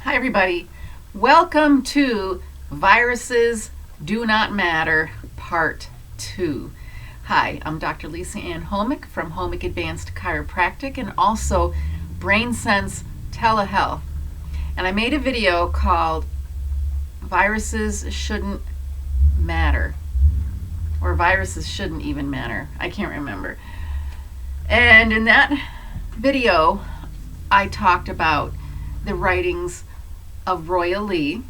Hi everybody, welcome to Viruses Do Not Matter Part 2. Hi, I'm Dr. Lisa Ann Homick from Homick Advanced Chiropractic and also Sense Tele-Health. And I made a video called Viruses Shouldn't Matter, or Viruses Shouldn't Even Matter. I can't remember. And in that video, I talked about the writings of Royal Lee,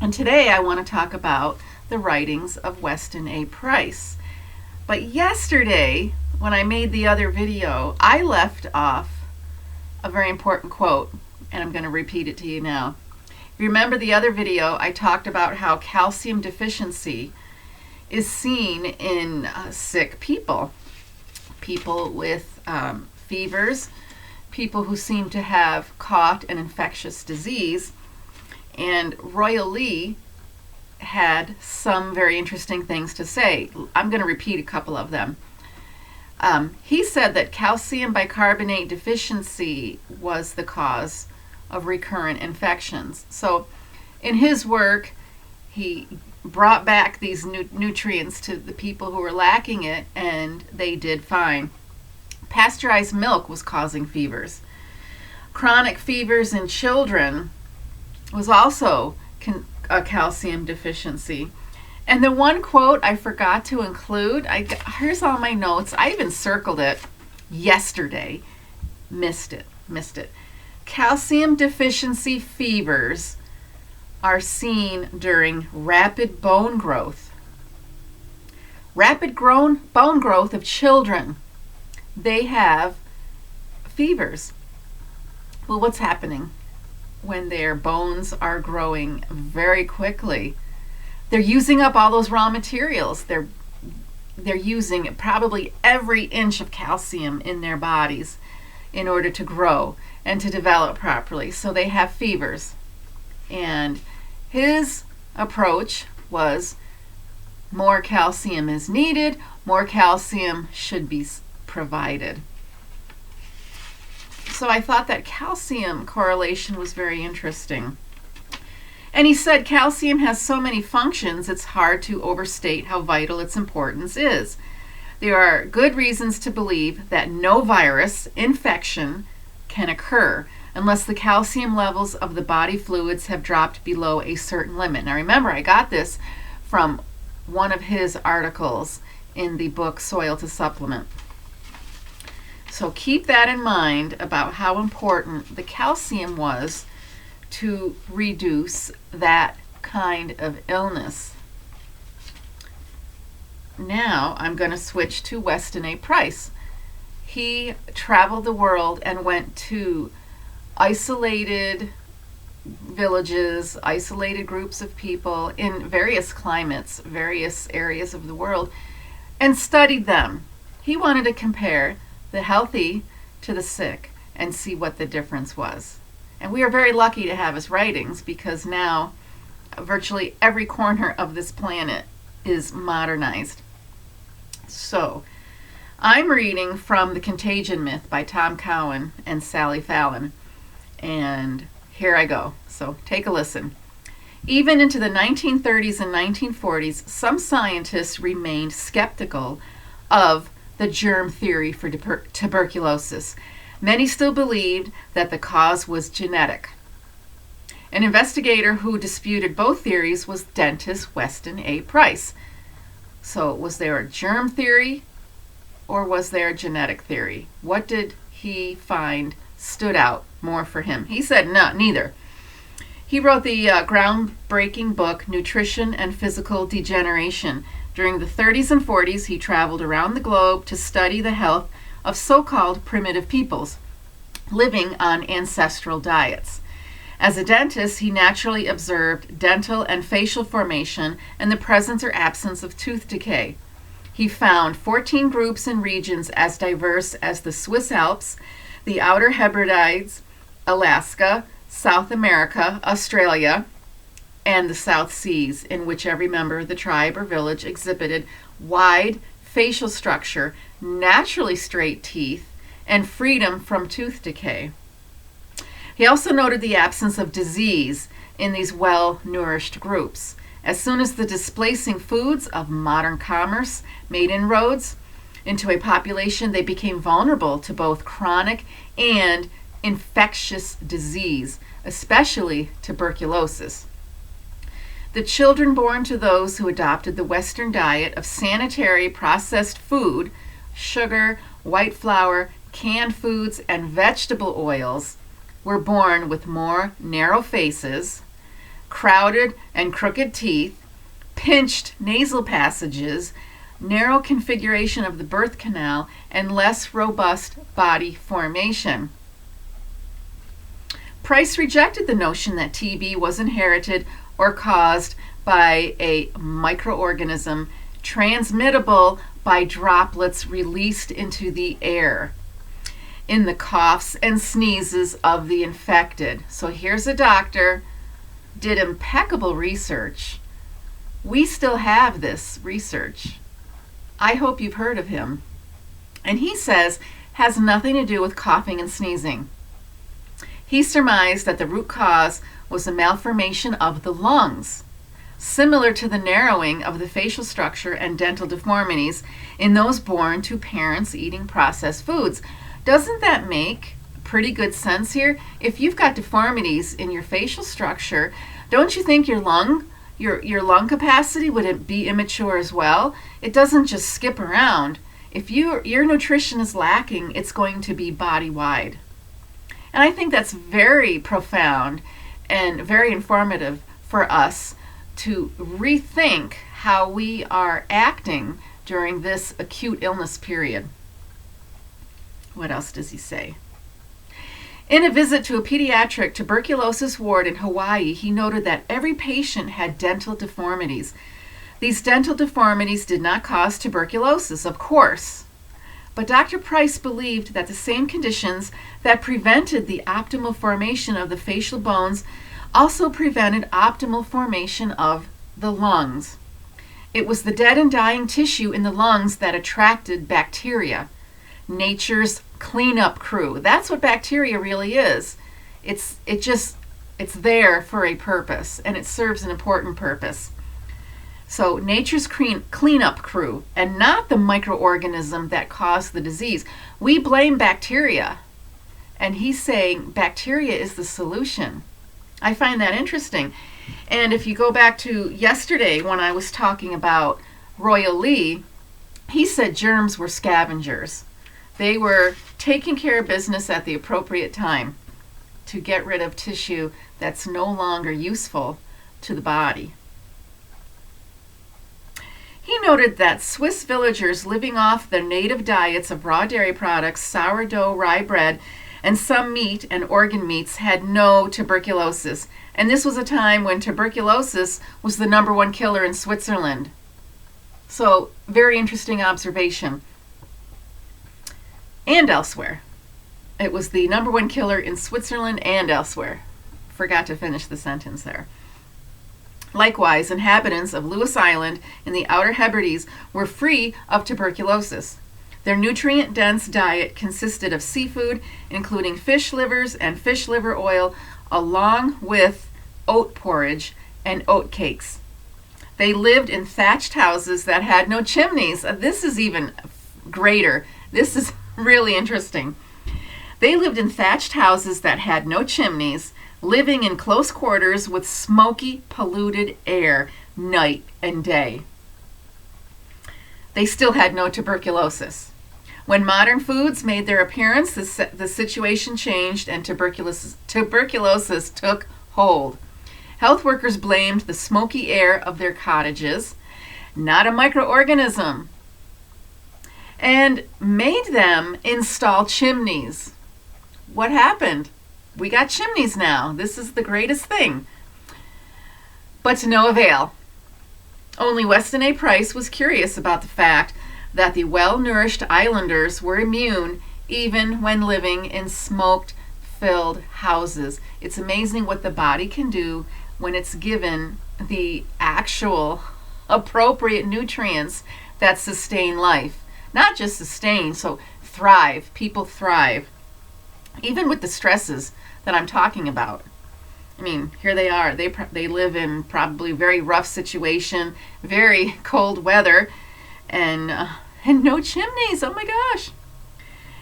and today I want to talk about the writings of Weston A. Price. But yesterday, when I made the other video, I left off a very important quote, and I'm going to repeat it to you now. If you remember the other video, I talked about how calcium deficiency is seen in sick people, people with fevers, people who seem to have caught an infectious disease. And Royal Lee had some very interesting things to say. I'm going to repeat a couple of them. He said that calcium bicarbonate deficiency was the cause of recurrent infections. So in his work, he brought back these nutrients to the people who were lacking it, and they did fine. Pasteurized milk was causing fevers. Chronic fevers in children was also a calcium deficiency. And the one quote I forgot to include, here's all my notes. I even circled it yesterday. Missed it. Calcium deficiency fevers are seen during rapid bone growth. Rapid bone growth of children. They have fevers. Well, what's happening when their bones are growing very quickly? They're using up all those raw materials. They're using probably every inch of calcium in their bodies in order to grow and to develop properly. So they have fevers. And his approach was more calcium is needed, more calcium should be provided. So I thought that calcium correlation was very interesting. And he said calcium has so many functions, it's hard to overstate how vital its importance is. There are good reasons to believe that no virus infection can occur unless the calcium levels of the body fluids have dropped below a certain limit. Now remember, I got this from one of his articles in the book Soil to Supplement. So keep that in mind about how important the calcium was to reduce that kind of illness. Now I'm going to switch to Weston A. Price. He traveled the world and went to isolated villages, isolated groups of people in various climates, various areas of the world, and studied them. He wanted to compare the healthy to the sick and see what the difference was. And we are very lucky to have his writings because now virtually every corner of this planet is modernized. So I'm reading from The Contagion Myth by Tom Cowan and Sally Fallon. And here I go. So take a listen. Even into the 1930s and 1940s, some scientists remained skeptical of the germ theory for tuberculosis. Many still believed that the cause was genetic. An investigator who disputed both theories was dentist Weston A. Price. So was there a germ theory or was there a genetic theory? What did he find stood out more for him? He said neither. He wrote the groundbreaking book Nutrition and Physical Degeneration. During the 30s and 40s, he traveled around the globe to study the health of so-called primitive peoples living on ancestral diets. As a dentist, he naturally observed dental and facial formation and the presence or absence of tooth decay. He found 14 groups and regions as diverse as the Swiss Alps, the Outer Hebrides, Alaska, South America, Australia, and the South Seas, in which every member of the tribe or village exhibited wide facial structure, naturally straight teeth, and freedom from tooth decay. He also noted the absence of disease in these well-nourished groups. As soon as the displacing foods of modern commerce made inroads into a population, they became vulnerable to both chronic and infectious disease, especially tuberculosis. The children born to those who adopted the Western diet of sanitary processed food, sugar, white flour, canned foods, and vegetable oils were born with more narrow faces, crowded and crooked teeth, pinched nasal passages, narrow configuration of the birth canal, and less robust body formation. Price rejected the notion that TB was inherited or caused by a microorganism transmittable by droplets released into the air in the coughs and sneezes of the infected. So here's a doctor, did impeccable research. We still have this research. I hope you've heard of him. And he says has nothing to do with coughing and sneezing. He surmised that the root cause was a malformation of the lungs, similar to the narrowing of the facial structure and dental deformities in those born to parents eating processed foods. Doesn't that make pretty good sense here? If you've got deformities in your facial structure, don't you think your lung capacity would be immature as well? It doesn't just skip around. If your nutrition is lacking, it's going to be body-wide. And I think that's very profound and very informative for us to rethink how we are acting during this acute illness period. What else does he say? In a visit to a pediatric tuberculosis ward in Hawaii, he noted that every patient had dental deformities. These dental deformities did not cause tuberculosis, of course, but Dr. Price believed that the same conditions that prevented the optimal formation of the facial bones also prevented optimal formation of the lungs. It was the dead and dying tissue in the lungs that attracted bacteria, nature's cleanup crew. That's what bacteria really is. It's there for a purpose, and it serves an important purpose. So nature's cleanup crew, and not the microorganism that caused the disease. We blame bacteria, and he's saying bacteria is the solution. I find that interesting. And if you go back to yesterday when I was talking about Royal Lee, he said germs were scavengers. They were taking care of business at the appropriate time to get rid of tissue that's no longer useful to the body. He noted that Swiss villagers living off their native diets of raw dairy products, sourdough, rye bread, and some meat and organ meats had no tuberculosis. And this was a time when tuberculosis was the #1 killer in Switzerland. So, very interesting observation. And elsewhere. It was the #1 killer in Switzerland and elsewhere. Forgot to finish the sentence there. Likewise, inhabitants of Lewis Island in the Outer Hebrides were free of tuberculosis. Their nutrient-dense diet consisted of seafood, including fish livers and fish liver oil, along with oat porridge and oat cakes. They lived in thatched houses that had no chimneys. This is even greater. This is really interesting. They lived in thatched houses that had no chimneys, living in close quarters with smoky, polluted air night and day. They still had no tuberculosis. When modern foods made their appearance, the situation changed and tuberculosis took hold. Health workers blamed the smoky air of their cottages, not a microorganism, and made them install chimneys. What happened? We got chimneys now. This is the greatest thing. But to no avail. Only Weston A. Price was curious about the fact that the well-nourished islanders were immune even when living in smoke-filled houses. It's amazing what the body can do when it's given the actual appropriate nutrients that sustain life. Not just sustain, so thrive. People thrive. Even with the stresses that I'm talking about. I mean, here they are. They live in probably very rough situation, very cold weather, and no chimneys. Oh my gosh.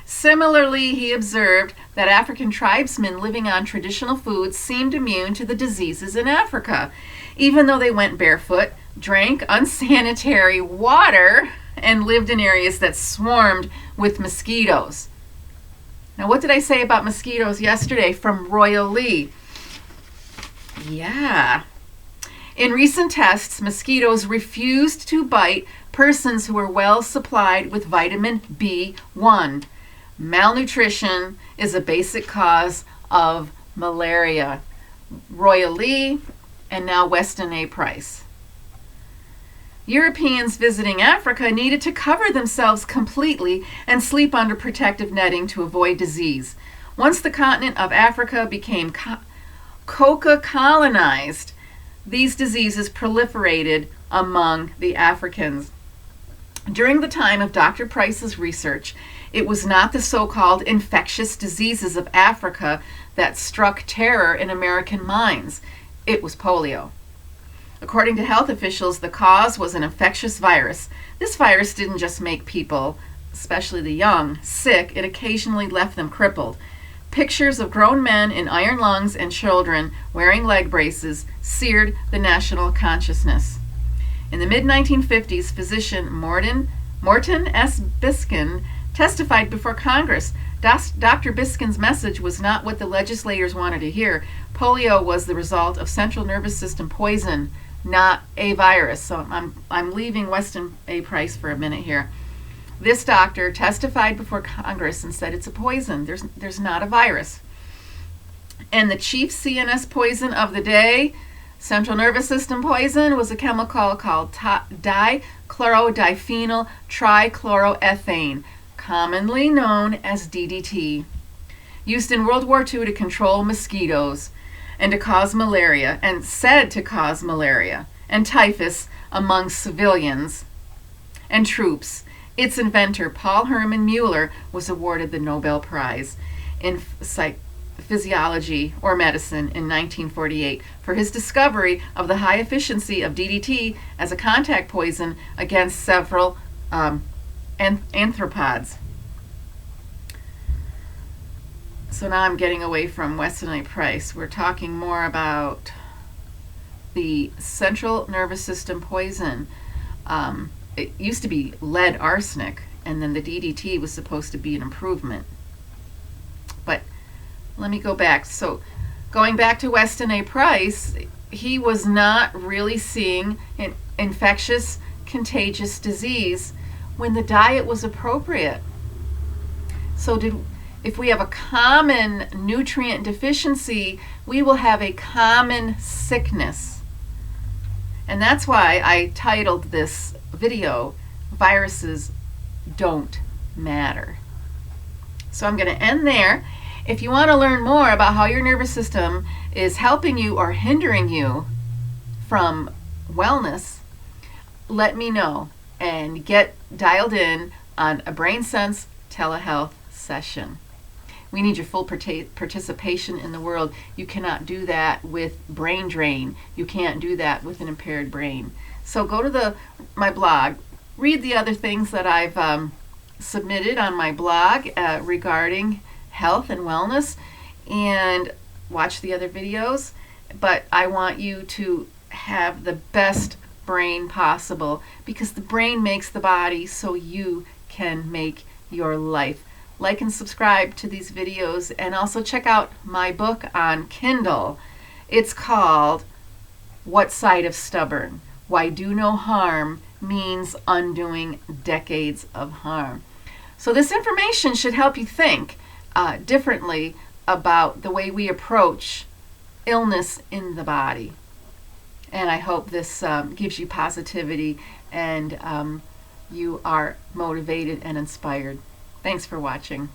Similarly, he observed that African tribesmen living on traditional foods seemed immune to the diseases in Africa, even though they went barefoot, drank unsanitary water, and lived in areas that swarmed with mosquitoes. Now, what did I say about mosquitoes yesterday from Royal Lee? Yeah. In recent tests, mosquitoes refused to bite persons who were well supplied with vitamin B1. Malnutrition is a basic cause of malaria. Royal Lee and now Weston A. Price. Europeans visiting Africa needed to cover themselves completely and sleep under protective netting to avoid disease. Once the continent of Africa became coca colonized, these diseases proliferated among the Africans. During the time of Dr. Price's research, it was not the so-called infectious diseases of Africa that struck terror in American minds. It was polio. According to health officials, the cause was an infectious virus. This virus didn't just make people, especially the young, sick, it occasionally left them crippled. Pictures of grown men in iron lungs and children wearing leg braces seared the national consciousness. In the mid-1950s, physician Morton S. Biskin testified before Congress. Dr. Biskin's message was not what the legislators wanted to hear. Polio was the result of central nervous system poison, not a virus. So I'm leaving Weston A. Price for a minute here. This doctor testified before Congress and said it's a poison. There's not a virus. And the chief CNS poison of the day, central nervous system poison, was a chemical called dichlorodiphenyl trichloroethane, commonly known as DDT, used in World War II to control mosquitoes and to cause malaria, and said to cause malaria and typhus among civilians and troops. Its inventor, Paul Herman Mueller, was awarded the Nobel Prize in physiology or medicine in 1948 for his discovery of the high efficiency of DDT as a contact poison against several arthropods. So now I'm getting away from Weston A. Price. We're talking more about the central nervous system poison. It used to be lead arsenic, and then the DDT was supposed to be an improvement. But let me go back. So going back to Weston A. Price, he was not really seeing an infectious, contagious disease when the diet was appropriate. So if we have a common nutrient deficiency, we will have a common sickness. And that's why I titled this video, Viruses Don't Matter. So I'm going to end there. If you want to learn more about how your nervous system is helping you or hindering you from wellness, let me know and get dialed in on a Brain Sense Telehealth session. We need your full participation in the world. You cannot do that with brain drain. You can't do that with an impaired brain. So go to my blog, read the other things that I've submitted on my blog regarding health and wellness, and watch the other videos. But I want you to have the best brain possible, because the brain makes the body, so you can make your life. Like and subscribe to these videos, and also check out my book on Kindle. It's called What Side of Stubborn? Why Do No Harm Means Undoing Decades of Harm. So this information should help you think differently about the way we approach illness in the body. And I hope this gives you positivity and you are motivated and inspired. Thanks for watching.